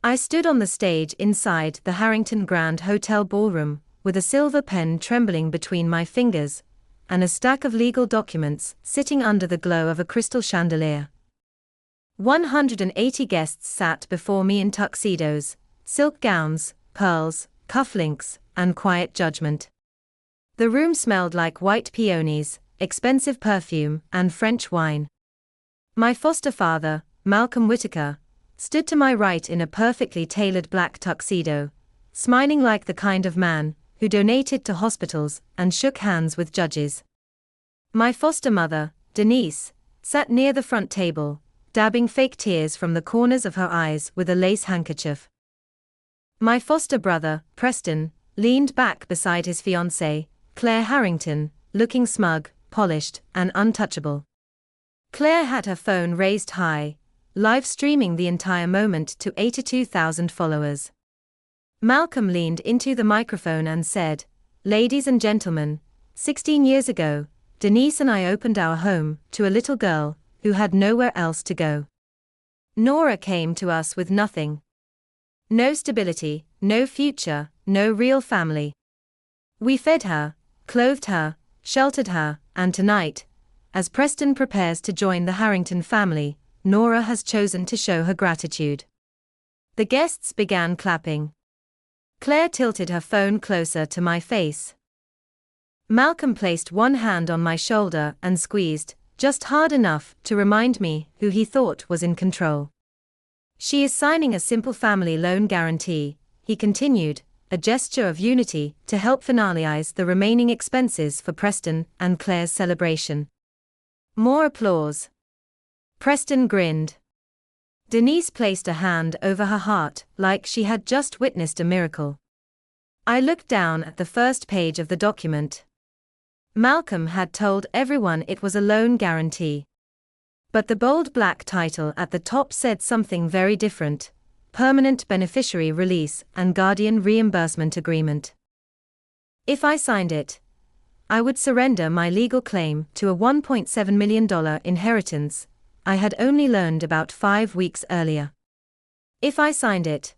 I stood on the stage inside the Harrington Grand Hotel ballroom, with a silver pen trembling between my fingers, and a stack of legal documents sitting under the glow of a crystal chandelier. 180 guests sat before me in tuxedos, silk gowns, pearls, cufflinks, and quiet judgment. The room smelled like white peonies, expensive perfume, and French wine. My foster father, Malcolm Whitaker, stood to my right in a perfectly tailored black tuxedo, smiling like the kind of man who donated to hospitals and shook hands with judges. My foster mother, Denise, sat near the front table, dabbing fake tears from the corners of her eyes with a lace handkerchief. My foster brother, Preston, leaned back beside his fiancée, Claire Harrington, looking smug, polished, and untouchable. Claire had her phone raised high, live streaming the entire moment to 82,000 followers. Malcolm leaned into the microphone and said, "Ladies and gentlemen, 16 years ago, Denise and I opened our home to a little girl who had nowhere else to go. Nora came to us with nothing. No stability, no future, no real family. We fed her, clothed her, sheltered her, and tonight, as Preston prepares to join the Harrington family, Nora has chosen to show her gratitude." The guests began clapping. Claire tilted her phone closer to my face. Malcolm placed one hand on my shoulder and squeezed, just hard enough to remind me who he thought was in control. "She is signing a simple family loan guarantee," he continued, a gesture of unity to help finalize the remaining expenses for Preston and Claire's celebration. More applause. Preston grinned. Denise placed a hand over her heart like she had just witnessed a miracle. I looked down at the first page of the document. Malcolm had told everyone it was a loan guarantee. But the bold black title at the top said something very different: Permanent Beneficiary Release and Guardian Reimbursement Agreement. If I signed it, I would surrender my legal claim to a $1.7 million inheritance I had only learned about 5 weeks earlier. If I signed it,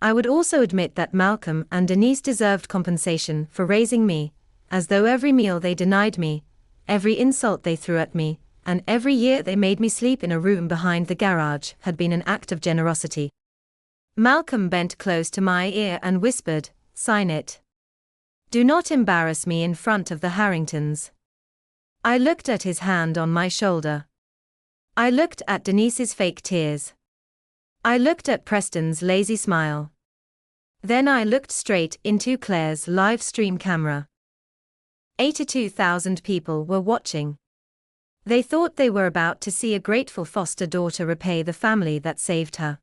I would also admit that Malcolm and Denise deserved compensation for raising me, as though every meal they denied me, every insult they threw at me, and every year they made me sleep in a room behind the garage had been an act of generosity. Malcolm bent close to my ear and whispered, "Sign it. Do not embarrass me in front of the Harringtons." I looked at his hand on my shoulder. I looked at Denise's fake tears. I looked at Preston's lazy smile. Then I looked straight into Claire's live stream camera. 82,000 people were watching. They thought they were about to see a grateful foster daughter repay the family that saved her.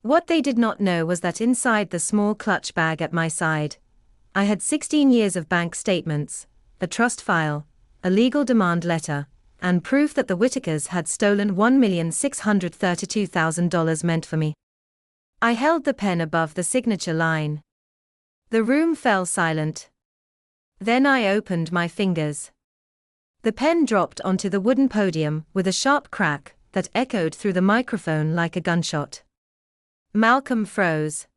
What they did not know was that inside the small clutch bag at my side, I had 16 years of bank statements, a trust file, a legal demand letter, and proof that the Whitakers had stolen $1,632,000 meant for me. I held the pen above the signature line. The room fell silent. Then I opened my fingers. The pen dropped onto the wooden podium with a sharp crack that echoed through the microphone like a gunshot. Malcolm froze.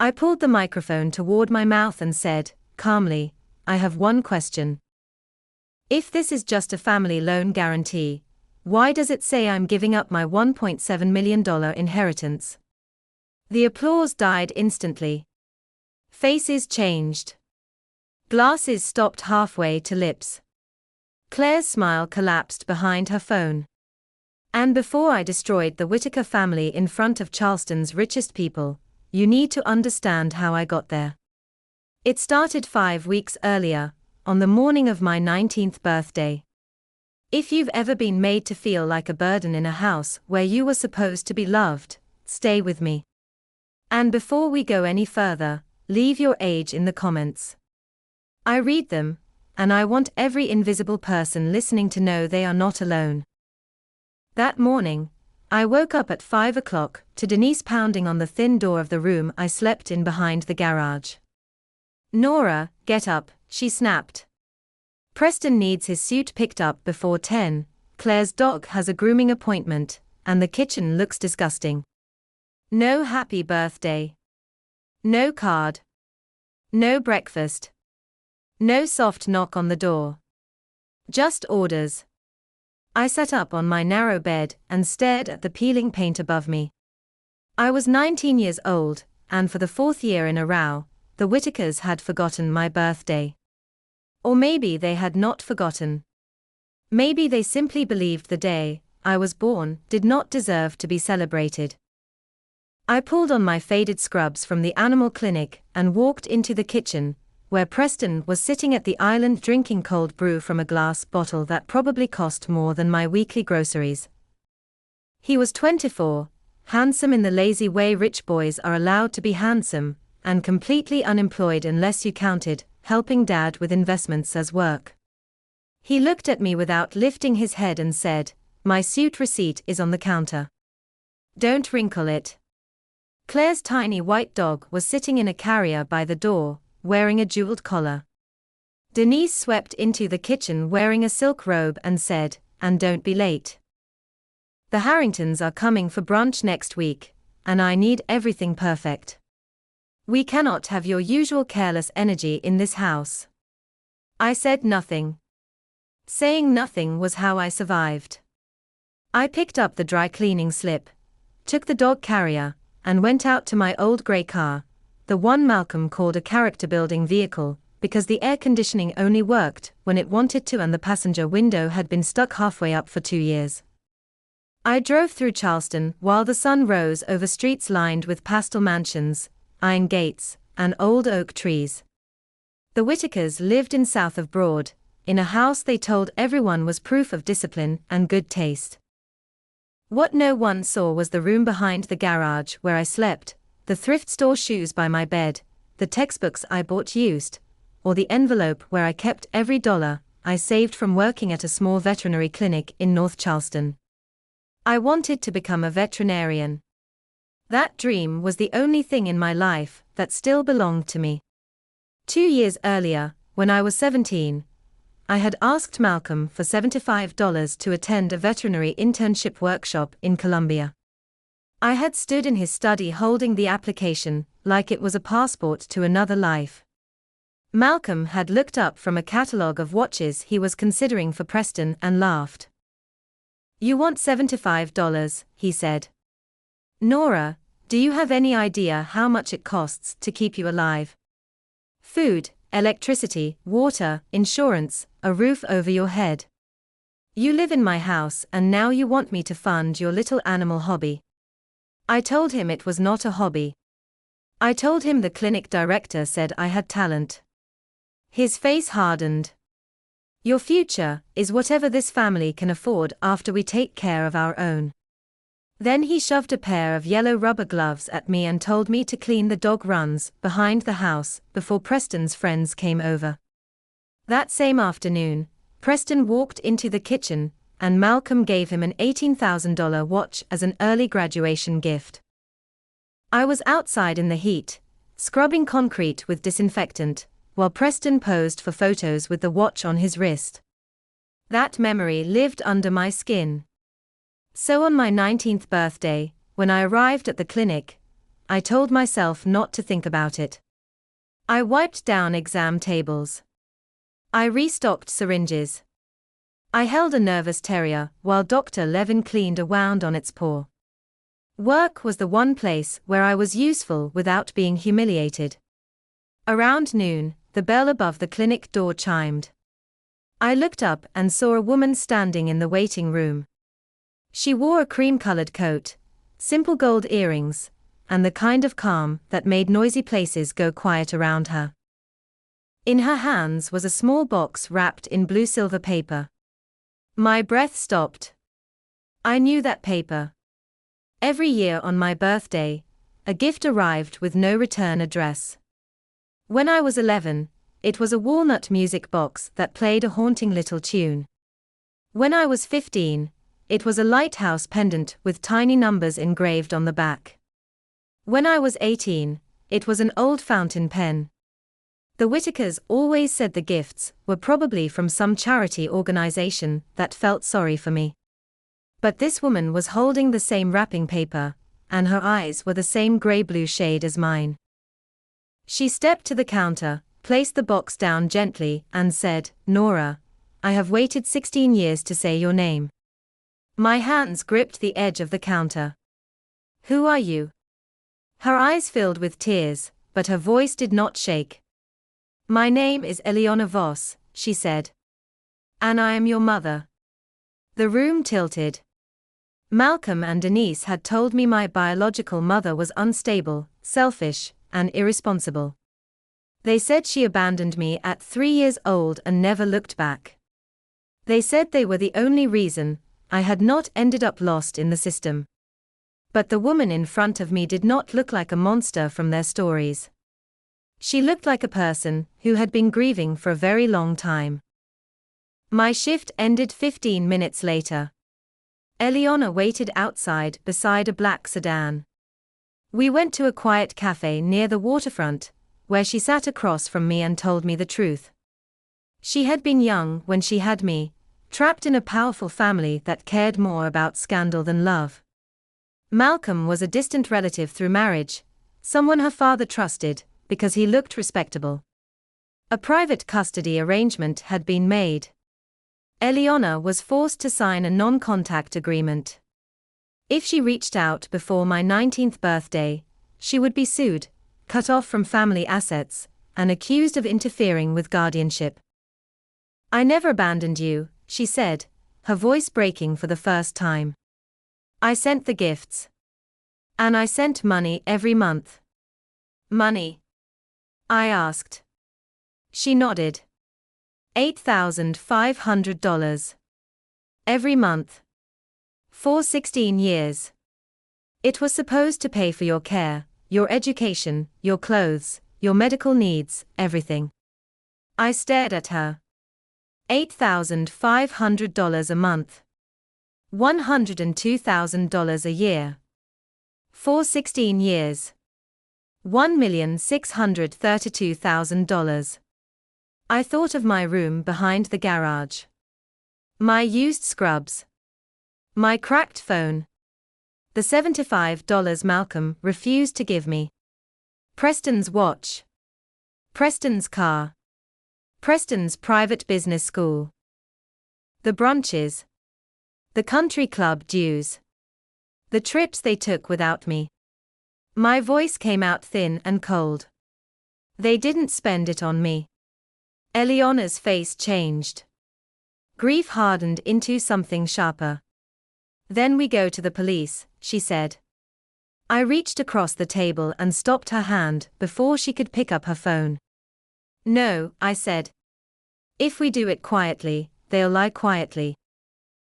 I pulled the microphone toward my mouth and said, calmly, "I have one question. If this is just a family loan guarantee, why does it say I'm giving up my $1.7 million inheritance?" The applause died instantly. Faces changed. Glasses stopped halfway to lips. Claire's smile collapsed behind her phone. "And before I destroyed the Whitaker family in front of Charleston's richest people, you need to understand how I got there. It started 5 weeks earlier, on the morning of my 19th birthday. If you've ever been made to feel like a burden in a house where you were supposed to be loved, stay with me. And before we go any further, leave your age in the comments. I read them, and I want every invisible person listening to know they are not alone." That morning, I woke up at 5 o'clock to Denise pounding on the thin door of the room I slept in behind the garage. "Nora, get up," she snapped. "Preston needs his suit picked up before 10, Claire's dog has a grooming appointment, and the kitchen looks disgusting." No happy birthday. No card. No breakfast. No soft knock on the door. Just orders. I sat up on my narrow bed and stared at the peeling paint above me. I was 19 years old, and for the fourth year in a row, the Whitakers had forgotten my birthday. Or maybe they had not forgotten. Maybe they simply believed the day I was born did not deserve to be celebrated. I pulled on my faded scrubs from the animal clinic and walked into the kitchen, where Preston was sitting at the island drinking cold brew from a glass bottle that probably cost more than my weekly groceries. He was 24, handsome in the lazy way rich boys are allowed to be handsome, and completely unemployed unless you counted helping Dad with investments as work. He looked at me without lifting his head and said, "My suit receipt is on the counter. Don't wrinkle it." Claire's tiny white dog was sitting in a carrier by the door, wearing a jeweled collar. Denise swept into the kitchen wearing a silk robe and said, "And don't be late. The Harringtons are coming for brunch next week, and I need everything perfect. We cannot have your usual careless energy in this house." I said nothing. Saying nothing was how I survived. I picked up the dry cleaning slip, took the dog carrier, and went out to my old grey car, the one Malcolm called a character-building vehicle, because the air conditioning only worked when it wanted to and the passenger window had been stuck halfway up for 2 years. I drove through Charleston while the sun rose over streets lined with pastel mansions, iron gates, and old oak trees. The Whitakers lived in south of Broad, in a house they told everyone was proof of discipline and good taste. What no one saw was the room behind the garage where I slept, the thrift store shoes by my bed, the textbooks I bought used, or the envelope where I kept every dollar I saved from working at a small veterinary clinic in North Charleston. I wanted to become a veterinarian. That dream was the only thing in my life that still belonged to me. 2 years earlier, when I was 17, I had asked Malcolm for $75 to attend a veterinary internship workshop in Columbia. I had stood in his study holding the application like it was a passport to another life. Malcolm had looked up from a catalogue of watches he was considering for Preston and laughed. "You want $75, he said. "Nora, do you have any idea how much it costs to keep you alive? Food, electricity, water, insurance, a roof over your head. You live in my house and now you want me to fund your little animal hobby." I told him it was not a hobby. I told him the clinic director said I had talent. His face hardened. "Your future is whatever this family can afford after we take care of our own." Then he shoved a pair of yellow rubber gloves at me and told me to clean the dog runs behind the house before Preston's friends came over. That same afternoon, Preston walked into the kitchen, and Malcolm gave him an $18,000 watch as an early graduation gift. I was outside in the heat, scrubbing concrete with disinfectant, while Preston posed for photos with the watch on his wrist. That memory lived under my skin. So on my 19th birthday, when I arrived at the clinic, I told myself not to think about it. I wiped down exam tables. I restocked syringes. I held a nervous terrier while Dr. Levin cleaned a wound on its paw. Work was the one place where I was useful without being humiliated. Around noon, the bell above the clinic door chimed. I looked up and saw a woman standing in the waiting room. She wore a cream-colored coat, simple gold earrings, and the kind of calm that made noisy places go quiet around her. In her hands was a small box wrapped in blue silver paper. My breath stopped. I knew that paper. Every year on my birthday, a gift arrived with no return address. When I was 11, it was a walnut music box that played a haunting little tune. When I was 15, it was a lighthouse pendant with tiny numbers engraved on the back. When I was 18, it was an old fountain pen. The Whitakers always said the gifts were probably from some charity organization that felt sorry for me. But this woman was holding the same wrapping paper, and her eyes were the same grey-blue shade as mine. She stepped to the counter, placed the box down gently, and said, "Nora, I have waited 16 years to say your name." My hands gripped the edge of the counter. "Who are you?" Her eyes filled with tears, but her voice did not shake. "My name is Eleanor Voss," she said. "And I am your mother." The room tilted. Malcolm and Denise had told me my biological mother was unstable, selfish, and irresponsible. They said she abandoned me at 3 years old and never looked back. They said they were the only reason I had not ended up lost in the system. But the woman in front of me did not look like a monster from their stories. She looked like a person who had been grieving for a very long time. My shift ended 15 minutes later. Eleanor waited outside beside a black sedan. We went to a quiet cafe near the waterfront, where she sat across from me and told me the truth. She had been young when she had me, trapped in a powerful family that cared more about scandal than love. Malcolm was a distant relative through marriage, someone her father trusted, because he looked respectable. A private custody arrangement had been made. Eleanor was forced to sign a non-contact agreement. If she reached out before my 19th birthday, she would be sued, cut off from family assets, and accused of interfering with guardianship. "I never abandoned you," she said, her voice breaking for the first time. "I sent the gifts. And I sent money every month." "Money?" I asked. She nodded. $8,500. Every month. For 16 years. It was supposed to pay for your care, your education, your clothes, your medical needs, everything. I stared at her. $8,500 a month. $102,000 a year. For 16 years. $1,632,000. I thought of my room behind the garage. My used scrubs. My cracked phone. The $75 Malcolm refused to give me. Preston's watch. Preston's car. Preston's private business school. The brunches. The country club dues. The trips they took without me. My voice came out thin and cold. They didn't spend it on me. Eleanor's face changed. Grief hardened into something sharper. "Then we go to the police," she said. I reached across the table and stopped her hand before she could pick up her phone. "No," I said. "If we do it quietly, they'll lie quietly.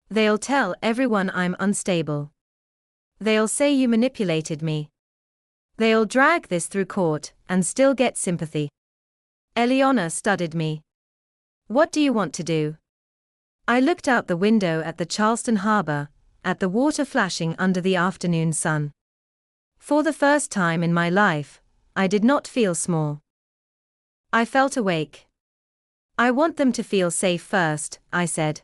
They'll tell everyone I'm unstable. They'll say you manipulated me. They'll drag this through court and still get sympathy." Eleanor studied me. "What do you want to do?" I looked out the window at the Charleston harbor, at the water flashing under the afternoon sun. For the first time in my life, I did not feel small. I felt awake. "I want them to feel safe first," I said.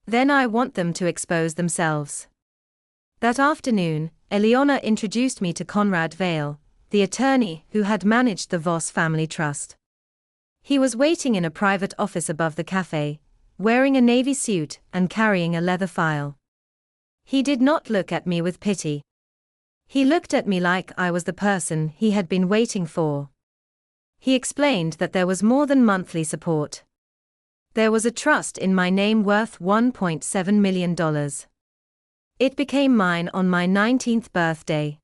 "Then I want them to expose themselves." That afternoon, Eleanor introduced me to Conrad Vale, the attorney who had managed the Voss family trust. He was waiting in a private office above the cafe, wearing a navy suit and carrying a leather file. He did not look at me with pity. He looked at me like I was the person he had been waiting for. He explained that there was more than monthly support. There was a trust in my name worth $1.7 million. It became mine on my 19th birthday.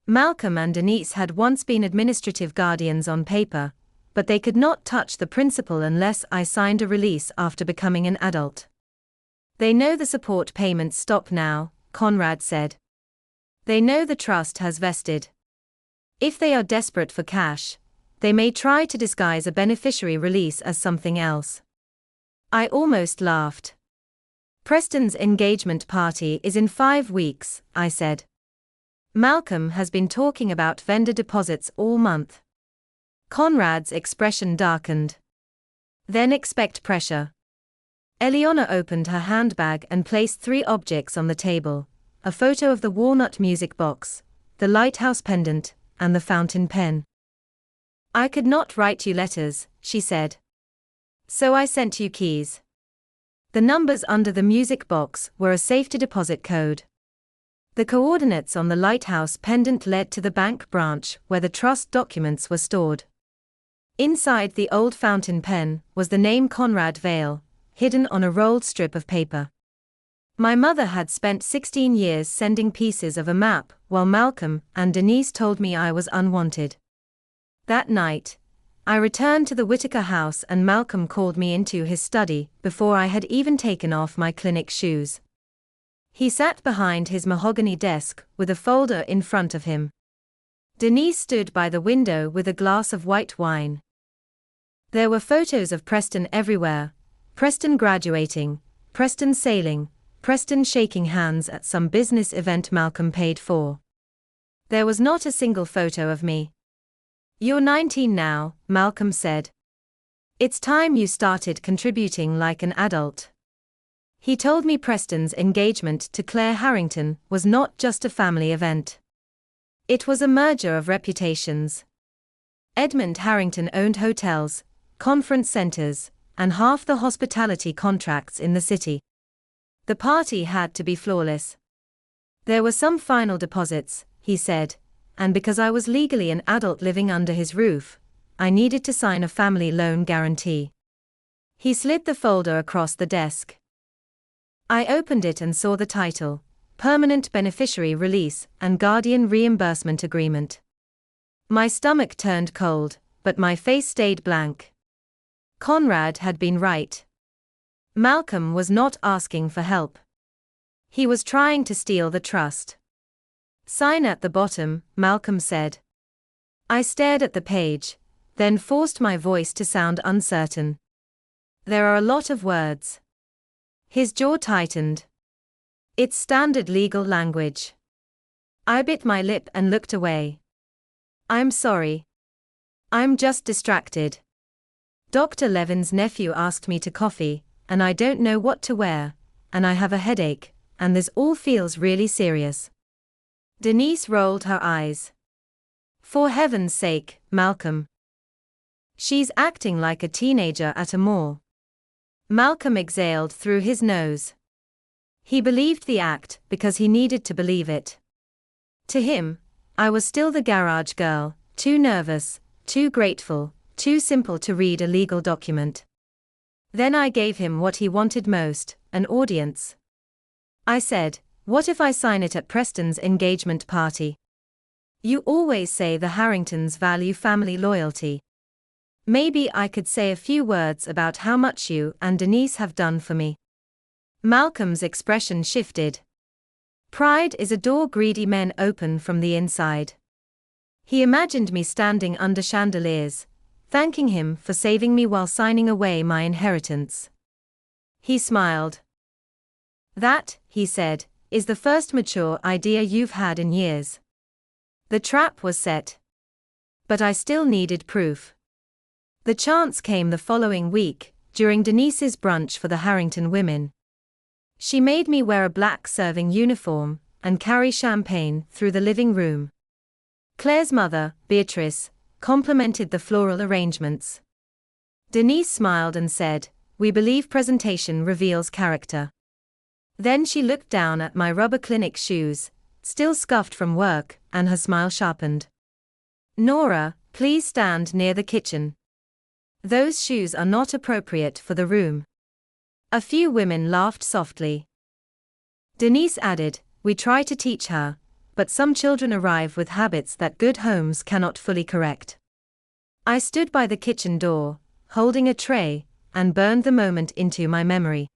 Malcolm and Denise had once been administrative guardians on paper, but they could not touch the principal unless I signed a release after becoming an adult. "They know the support payments stop now," Conrad said. "They know the trust has vested. If they are desperate for cash, they may try to disguise a beneficiary release as something else." I almost laughed. "Preston's engagement party is in 5 weeks," I said. "Malcolm has been talking about vendor deposits all month." Conrad's expression darkened. "Then expect pressure." Eleanor opened her handbag and placed 3 objects on the table: a photo of the walnut music box, the lighthouse pendant, and the fountain pen. "I could not write you letters," she said. "So I sent you keys." The numbers under the music box were a safety deposit code. The coordinates on the lighthouse pendant led to the bank branch where the trust documents were stored. Inside the old fountain pen was the name Conrad Vale, hidden on a rolled strip of paper. My mother had spent 16 years sending pieces of a map, while Malcolm and Denise told me I was unwanted. That night, I returned to the Whitaker house and Malcolm called me into his study before I had even taken off my clinic shoes. He sat behind his mahogany desk with a folder in front of him. Denise stood by the window with a glass of white wine. There were photos of Preston everywhere: Preston graduating, Preston sailing, Preston shaking hands at some business event Malcolm paid for. There was not a single photo of me. "You're 19 now," Malcolm said. "It's time you started contributing like an adult." He told me Preston's engagement to Claire Harrington was not just a family event. It was a merger of reputations. Edmund Harrington owned hotels, conference centers, and half the hospitality contracts in the city. The party had to be flawless. There were some final deposits, he said, and because I was legally an adult living under his roof, I needed to sign a family loan guarantee. He slid the folder across the desk. I opened it and saw the title, Permanent Beneficiary Release and Guardian Reimbursement Agreement. My stomach turned cold, but my face stayed blank. Conrad had been right. Malcolm was not asking for help. He was trying to steal the trust. "Sign at the bottom," Malcolm said. I stared at the page, then forced my voice to sound uncertain. "There are a lot of words." His jaw tightened. "It's standard legal language." I bit my lip and looked away. "I'm sorry. I'm just distracted. Dr. Levin's nephew asked me to coffee, and I don't know what to wear, and I have a headache, and this all feels really serious." Denise rolled her eyes. "For heaven's sake, Malcolm. She's acting like a teenager at a mall." Malcolm exhaled through his nose. He believed the act because he needed to believe it. To him, I was still the garage girl, too nervous, too grateful, too simple to read a legal document. Then I gave him what he wanted most, an audience. I said, "What if I sign it at Preston's engagement party? You always say the Harringtons value family loyalty. Maybe I could say a few words about how much you and Denise have done for me." Malcolm's expression shifted. Pride is a door greedy men open from the inside. He imagined me standing under chandeliers, thanking him for saving me while signing away my inheritance. He smiled. "That," he said, "is the first mature idea you've had in years." The trap was set. But I still needed proof. The chance came the following week, during Denise's brunch for the Harrington women. She made me wear a black serving uniform and carry champagne through the living room. Claire's mother, Beatrice, complimented the floral arrangements. Denise smiled and said, "We believe presentation reveals character." Then she looked down at my rubber clinic shoes, still scuffed from work, and her smile sharpened. "Nora, please stand near the kitchen. Those shoes are not appropriate for the room." A few women laughed softly. Denise added, "We try to teach her, but some children arrive with habits that good homes cannot fully correct." I stood by the kitchen door, holding a tray, and burned the moment into my memory.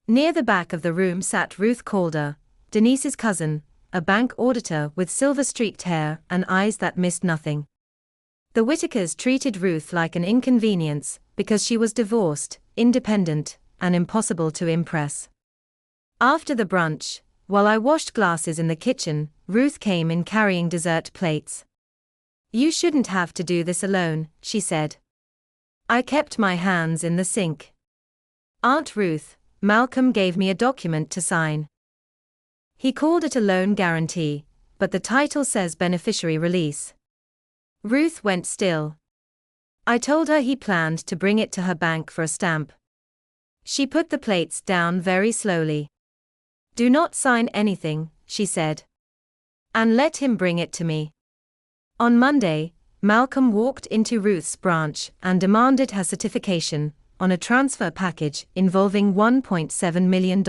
Near the back of the room sat Ruth Calder, Denise's cousin, a bank auditor with silver-streaked hair and eyes that missed nothing. The Whitakers treated Ruth like an inconvenience because she was divorced, independent, and impossible to impress. After the brunch, while I washed glasses in the kitchen, Ruth came in carrying dessert plates. "You shouldn't have to do this alone," she said. I kept my hands in the sink. "Aunt Ruth, Malcolm gave me a document to sign." He called it a loan guarantee, but the title says beneficiary release. Ruth went still. I told her he planned to bring it to her bank for a stamp. She put the plates down very slowly. "Do not sign anything," she said. "And let him bring it to me." On Monday, Malcolm walked into Ruth's branch and demanded her certification on a transfer package involving $1.7 million.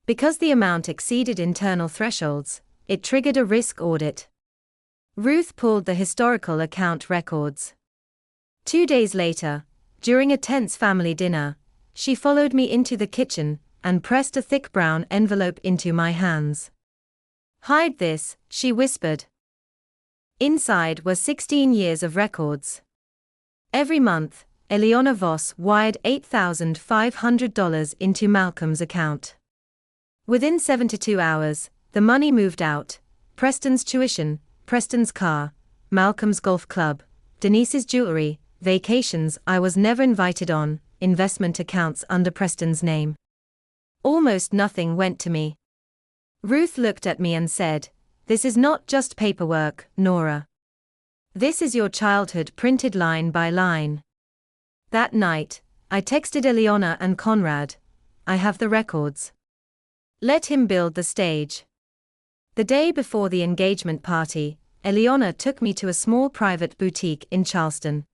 Because the amount exceeded internal thresholds, it triggered a risk audit. Ruth pulled the historical account records. 2 days later, during a tense family dinner, she followed me into the kitchen and pressed a thick brown envelope into my hands. "Hide this," she whispered. Inside were 16 years of records. Every month, Eleanor Voss wired $8,500 into Malcolm's account. Within 72 hours, the money moved out: Preston's tuition, Preston's car, Malcolm's golf club, Denise's jewelry, vacations I was never invited on, investment accounts under Preston's name. Almost nothing went to me. Ruth looked at me and said, "This is not just paperwork, Nora. This is your childhood printed line by line." That night, I texted Eleanor and Conrad, "I have the records. Let him build the stage." The day before the engagement party, Eleanor took me to a small private boutique in Charleston.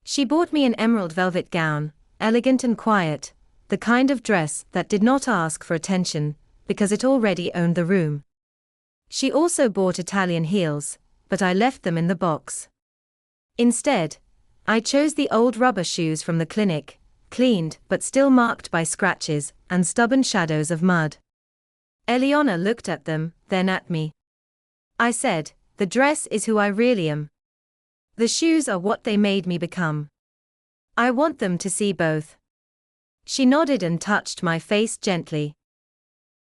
She bought me an emerald velvet gown, elegant and quiet, the kind of dress that did not ask for attention, because it already owned the room. She also bought Italian heels, but I left them in the box. Instead, I chose the old rubber shoes from the clinic, cleaned but still marked by scratches and stubborn shadows of mud. Eleanor looked at them, then at me. I said, "The dress is who I really am. The shoes are what they made me become. I want them to see both." She nodded and touched my face gently.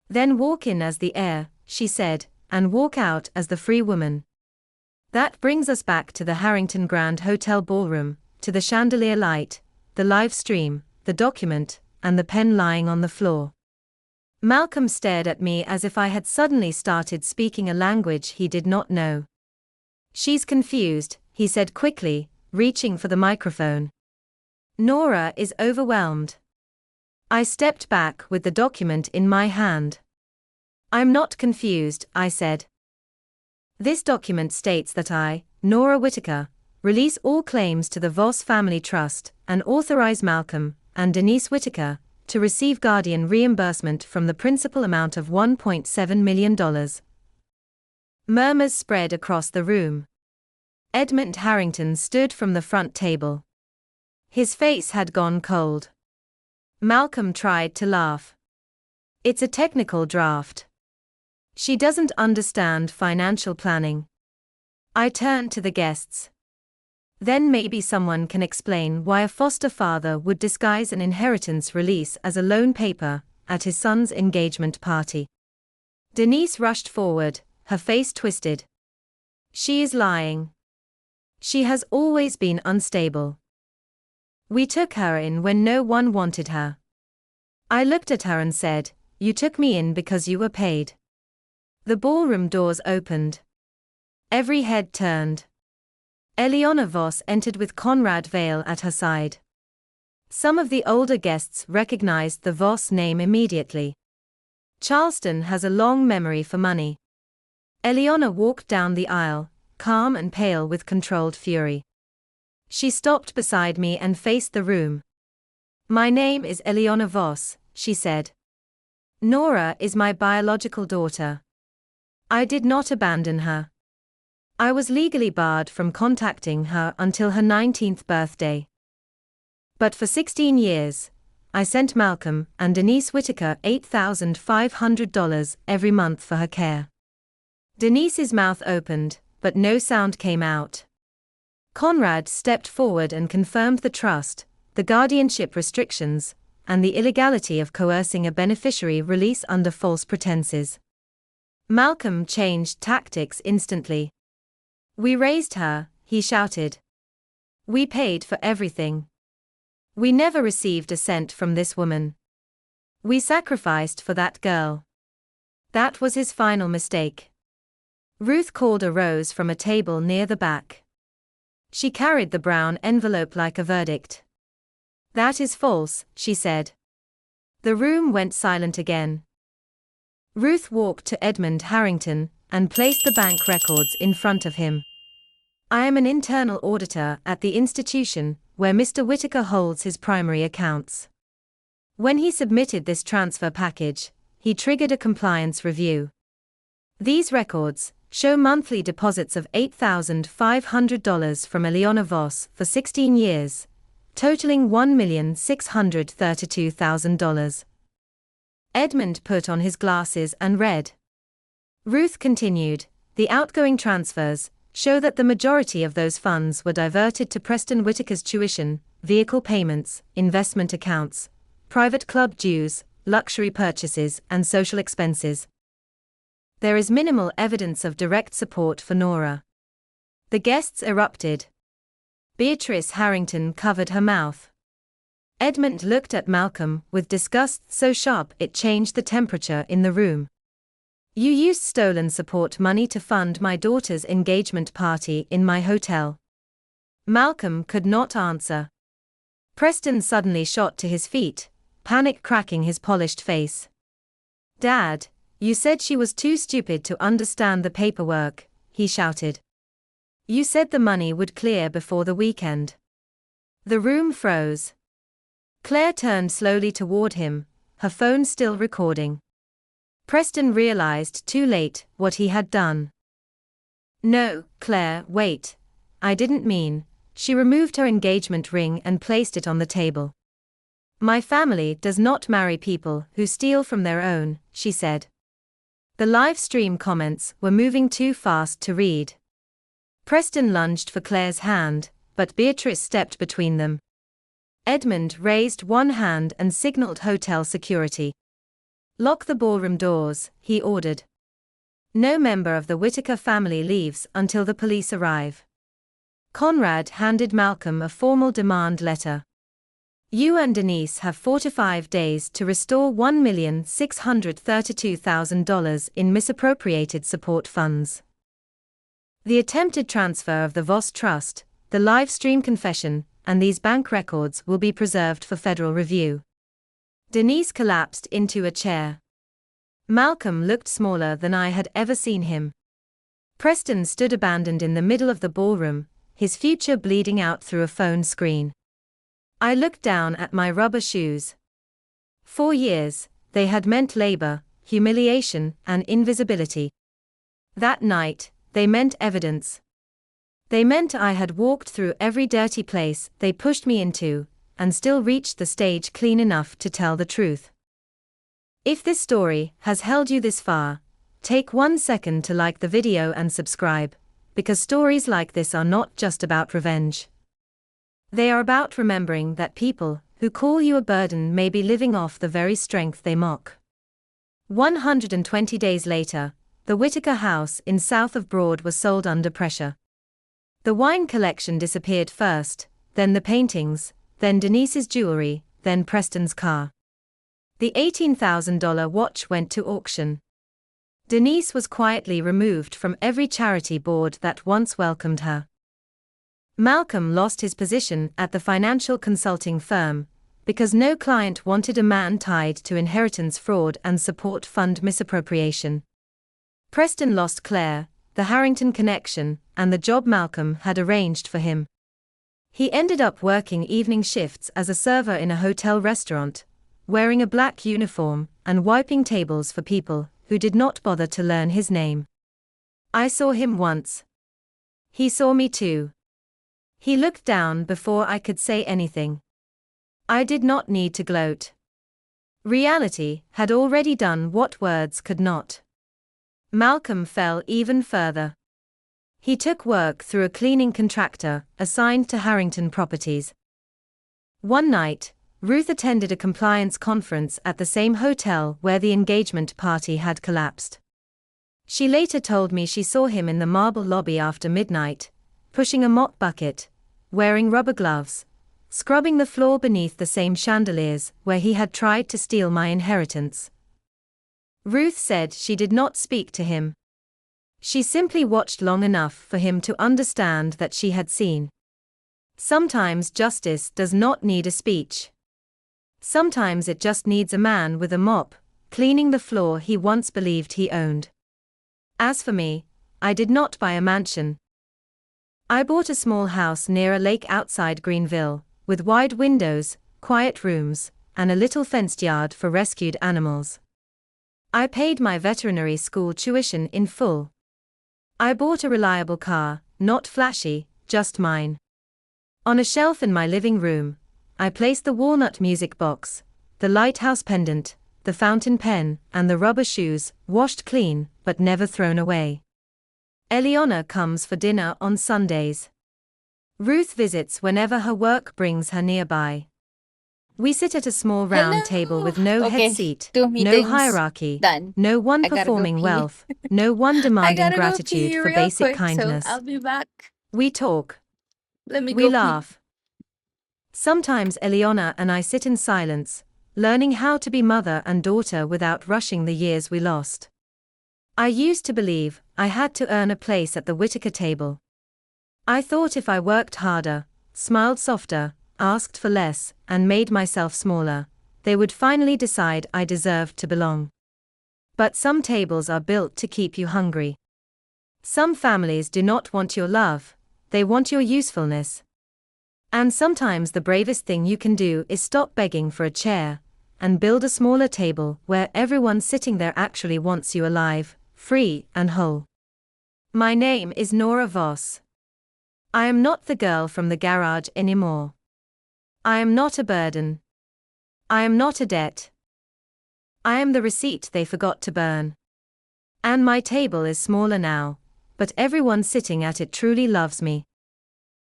"Then walk in as the heir," she said, "and walk out as the free woman." That brings us back to the Harrington Grand Hotel ballroom, to the chandelier light, the live stream, the document, and the pen lying on the floor. Malcolm stared at me as if I had suddenly started speaking a language he did not know. "She's confused," he said quickly, reaching for the microphone. "Nora is overwhelmed." I stepped back with the document in my hand. "I'm not confused," I said. "This document states that I, Nora Whitaker, release all claims to the Voss Family Trust and authorize Malcolm and Denise Whitaker to receive guardian reimbursement from the principal amount of $1.7 million. Murmurs spread across the room. Edmund Harrington stood from the front table. His face had gone cold. Malcolm tried to laugh. "It's a technical draft. She doesn't understand financial planning." I turned to the guests. "Then maybe someone can explain why a foster father would disguise an inheritance release as a loan paper at his son's engagement party." Denise rushed forward, her face twisted. "She is lying. She has always been unstable. We took her in when no one wanted her." I looked at her and said, "You took me in because you were paid." The ballroom doors opened. Every head turned. Eleanor Voss entered with Conrad Vale at her side. Some of the older guests recognized the Voss name immediately. Charleston has a long memory for money. Eleanor walked down the aisle, calm and pale with controlled fury. She stopped beside me and faced the room. "My name is Eleanor Voss," she said. "Nora is my biological daughter. I did not abandon her. I was legally barred from contacting her until her 19th birthday. But for 16 years, I sent Malcolm and Denise Whitaker $8,500 every month for her care." Denise's mouth opened, but no sound came out. Conrad stepped forward and confirmed the trust, the guardianship restrictions, and the illegality of coercing a beneficiary release under false pretenses. Malcolm changed tactics instantly. "We raised her," he shouted. "We paid for everything. We never received a cent from this woman. We sacrificed for that girl. That was his final mistake. Ruth called a rose from a table near the back. She carried the brown envelope like a verdict. That is false, she said. The room went silent again. Ruth walked to Edmund Harrington and placed the bank records in front of him. I am an internal auditor at the institution where Mr. Whitaker holds his primary accounts. When he submitted this transfer package, he triggered a compliance review. These records show monthly deposits of $8,500 from Eliana Voss for 16 years, totaling $1,632,000. Edmund put on his glasses and read. Ruth continued, the outgoing transfers show that the majority of those funds were diverted to Preston Whitaker's tuition, vehicle payments, investment accounts, private club dues, luxury purchases, and social expenses. There is minimal evidence of direct support for Nora. The guests erupted. Beatrice Harrington covered her mouth. Edmund looked at Malcolm with disgust so sharp it changed the temperature in the room. You used stolen support money to fund my daughter's engagement party in my hotel. Malcolm could not answer. Preston suddenly shot to his feet, panic cracking his polished face. Dad, you said she was too stupid to understand the paperwork, he shouted. You said the money would clear before the weekend. The room froze. Claire turned slowly toward him, her phone still recording. Preston realized too late what he had done. No, Claire, wait. I didn't mean. She removed her engagement ring and placed it on the table. My family does not marry people who steal from their own, she said. The live stream comments were moving too fast to read. Preston lunged for Claire's hand, but Beatrice stepped between them. Edmund raised one hand and signaled hotel security. Lock the ballroom doors, he ordered. No member of the Whitaker family leaves until the police arrive. Conrad handed Malcolm a formal demand letter. You and Denise have 45 days to restore $1,632,000 in misappropriated support funds. The attempted transfer of the Voss Trust, the live stream confession, and these bank records will be preserved for federal review. Denise collapsed into a chair. Malcolm looked smaller than I had ever seen him. Preston stood abandoned in the middle of the ballroom, his future bleeding out through a phone screen. I looked down at my rubber shoes. 4 years, they had meant labor, humiliation, and invisibility. That night, they meant evidence. They meant I had walked through every dirty place they pushed me into, and still reached the stage clean enough to tell the truth. If this story has held you this far, take 1 second to like the video and subscribe, because stories like this are not just about revenge. They are about remembering that people who call you a burden may be living off the very strength they mock. 120 days later, the Whitaker house in south of Broad was sold under pressure. The wine collection disappeared first, then the paintings, then Denise's jewelry, then Preston's car. The $18,000 watch went to auction. Denise was quietly removed from every charity board that once welcomed her. Malcolm lost his position at the financial consulting firm, because no client wanted a man tied to inheritance fraud and support fund misappropriation. Preston lost Claire, the Harrington connection, and the job Malcolm had arranged for him. He ended up working evening shifts as a server in a hotel restaurant, wearing a black uniform and wiping tables for people who did not bother to learn his name. I saw him once. He saw me too. He looked down before I could say anything. I did not need to gloat. Reality had already done what words could not. Malcolm fell even further. He took work through a cleaning contractor assigned to Harrington Properties. One night, Ruth attended a compliance conference at the same hotel where the engagement party had collapsed. She later told me she saw him in the marble lobby after midnight, pushing a mop bucket, wearing rubber gloves, scrubbing the floor beneath the same chandeliers where he had tried to steal my inheritance. Ruth said she did not speak to him. She simply watched long enough for him to understand that she had seen. Sometimes justice does not need a speech. Sometimes it just needs a man with a mop, cleaning the floor he once believed he owned. As for me, I did not buy a mansion. I bought a small house near a lake outside Greenville, with wide windows, quiet rooms, and a little fenced yard for rescued animals. I paid my veterinary school tuition in full. I bought a reliable car, not flashy, just mine. On a shelf in my living room, I placed the walnut music box, the lighthouse pendant, the fountain pen, and the rubber shoes, washed clean, but never thrown away. Eliana comes for dinner on Sundays. Ruth visits whenever her work brings her nearby. We sit at a small round Hello. table with no Okay, head seat, 2 no meetings hierarchy, done. no one I gotta go performing pee. wealth, no one I demanding gotta go gratitude pee for real basic quick, so kindness. I'll be back. We talk. Let me We go pee. laugh. Sometimes Eliana and I sit in silence, learning how to be mother and daughter without rushing the years we lost. I used to believe I had to earn a place at the Whitaker table. I thought if I worked harder, smiled softer, asked for less, and made myself smaller, they would finally decide I deserved to belong. But some tables are built to keep you hungry. Some families do not want your love, they want your usefulness. And sometimes the bravest thing you can do is stop begging for a chair, and build a smaller table where everyone sitting there actually wants you alive, free, and whole. My name is Nora Voss. I am not the girl from the garage anymore. I am not a burden. I am not a debt. I am the receipt they forgot to burn. And my table is smaller now, but everyone sitting at it truly loves me.